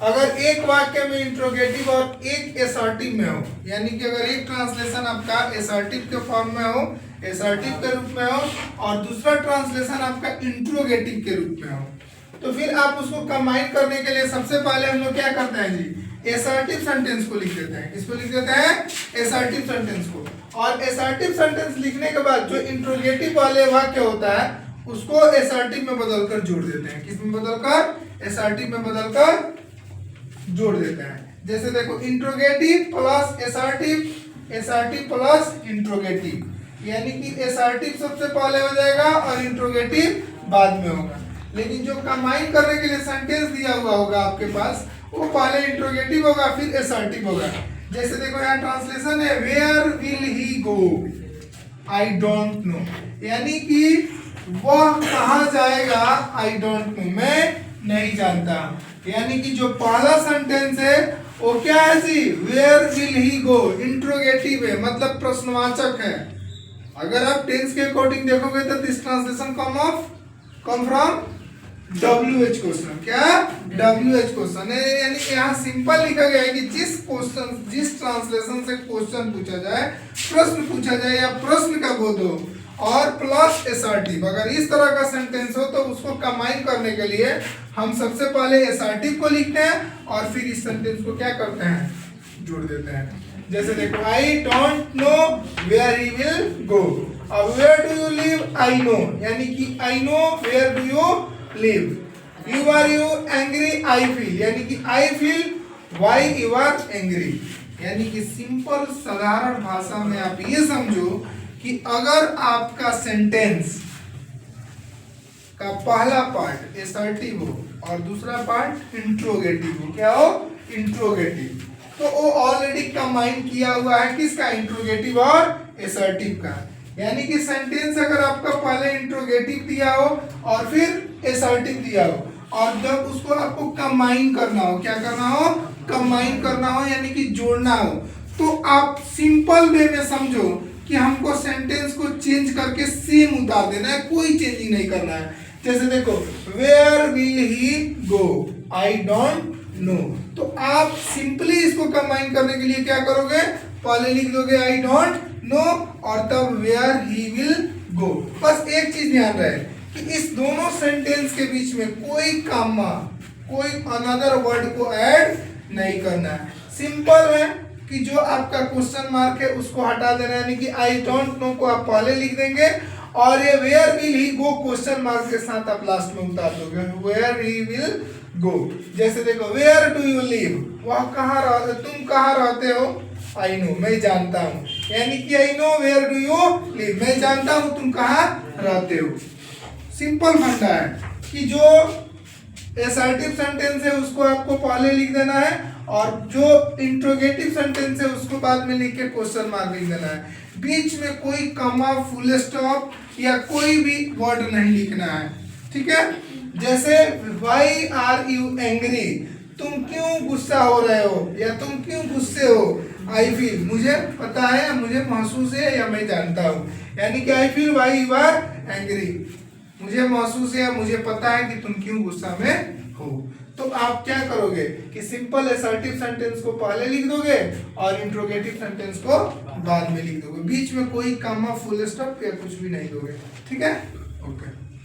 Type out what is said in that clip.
अगर एक वाक्य में इंट्रोगेटिव और एक असर्टिव में हो, यानी कि अगर एक ट्रांसलेशन आपका असर्टिव के फॉर्म में हो, असर्टिव के रूप में हो, और दूसरा ट्रांसलेशन आपका इंट्रोगेटिव के रूप में हो, तो फिर आप उसको कंबाइन करने के लिए सबसे पहले हम लोग क्या करते हैं जी, असर्टिव सेंटेंस को लिख देते हैं। किसको लिख देते हैं? असर्टिव सेंटेंस को। और असर्टिव सेंटेंस लिखने के बाद जो इंट्रोगेटिव वाले वाक्य होता है उसको असर्टिव में बदलकर जोड़ देते हैं। किस में बदलकर? असर्टिव में बदलकर जोड़ देते हैं। जैसे देखो, interrogative plus assertive, assertive plus interrogative, यानी कि असर्टिव सबसे पहले हो जाएगा और इंट्रोगेटिव बाद में होगा। लेकिन जो कंबाइन करने के लिए सेंटेंस दिया हुआ होगा आपके पास, वो पहले इंट्रोगेटिव होगा फिर असर्टिव होगा। जैसे देखो यहाँ ट्रांसलेशन है, where will he go, I don't know, यानी कि वह कहाँ जाएगा, आई डोंट नो, मैं नहीं जानता। यानी कि जो पहला सेंटेंस है वो क्या है जी, where will he go, interrogative है, मतलब प्रश्नवाचक है। अगर आप टेंस के अकॉर्डिंग देखोगे तो this translation come from WH question. क्या? WH क्वेश्चन है, यानी कि यहाँ सिंपल लिखा गया है कि जिस ट्रांसलेशन से क्वेश्चन पूछा जाए, प्रश्न पूछा जाए या प्रश्न का बोध हो, और प्लस असर्टिव, अगर इस तरह का सेंटेंस हो तो उसको कंबाइन करने के लिए हम सबसे पहले असर्टिव को लिखते हैं और फिर इस सेंटेंस को क्या करते हैं, जोड़ देते हैं। जैसे देखो, I don't know where he will go, अब where do you live, I know, यानी कि I know where do you live. You are you angry, I feel, यानी कि I feel why you are angry. यानी कि simple साधारण भाषा में आप ये समझो कि अगर आपका सेंटेंस का पहला पार्ट असर्टिव हो और दूसरा पार्ट इंट्रोगेटिव हो, क्या हो, इंट्रोगेटिव, तो वो ऑलरेडी कंबाइन किया हुआ है किसका, इंट्रोगेटिव और असर्टिव का। यानी कि सेंटेंस अगर आपका पहले इंट्रोगेटिव दिया हो और फिर असर्टिव दिया हो, और जब उसको आपको कंबाइन करना हो, क्या करना हो, कंबाइन करना हो, यानी कि जोड़ना हो, तो आप सिंपल वे में समझो कि हमको सेंटेंस को चेंज करके सेम उतार देना है, कोई चेंजिंग नहीं करना है। जैसे देखो, where will he go, I don't know, तो आप सिंपली इसको कंबाइन करने के लिए क्या करोगे, पहले लिख दोगे आई डोंट नो और तब वेयर ही विल गो। बस एक चीज ध्यान रहे कि इस दोनों सेंटेंस के बीच में कोई कामा, कोई अनदर वर्ड को ऐड नहीं करना है। सिंपल है कि जो आपका क्वेश्चन मार्क है उसको हटा देना, यानी कि आई डोंट नो को आप पहले लिख देंगे और ये where will he go question mark के साथ आप लास्ट में उतार दोगे, वेयर ही विल गो। जैसे देखो, वेयर डू यू लिव, वह कहाँ रहते, तुम कहाँ रहते हो, आई नो, मैं जानता हूँ, यानी कि I know where do you live, मैं जानता हूँ तुम कहाँ रहते हो। सिंपल फंडा है कि जो असर्टिव सेंटेंस है उसको आपको पहले लिख देना है और जो इंट्रोगेटिव सेंटेंस है उसको बाद में लिख के क्वेश्चन मार्क लिख देना है। बीच में कोई कॉमा, फुल स्टॉप या कोई भी वर्ड नहीं लिखना है, ठीक है। जैसे व्हाई आर यू एंग्री, तुम क्यों गुस्सा हो रहे हो या तुम क्यों गुस्से हो, आई फील, मुझे पता है, मुझे महसूस है या मैं जानता हूँ, यानी कि I feel why you are angry, मुझे महसूस है, मुझे पता है कि तुम क्यों गुस्सा में हो। तो आप क्या करोगे कि सिंपल असर्टिव सेंटेंस को पहले लिख दोगे और इंट्रोगेटिव सेंटेंस को बाद में लिख दोगे, बीच में कोई कॉमा, फुल स्टॉप या कुछ भी नहीं दोगे, ठीक है।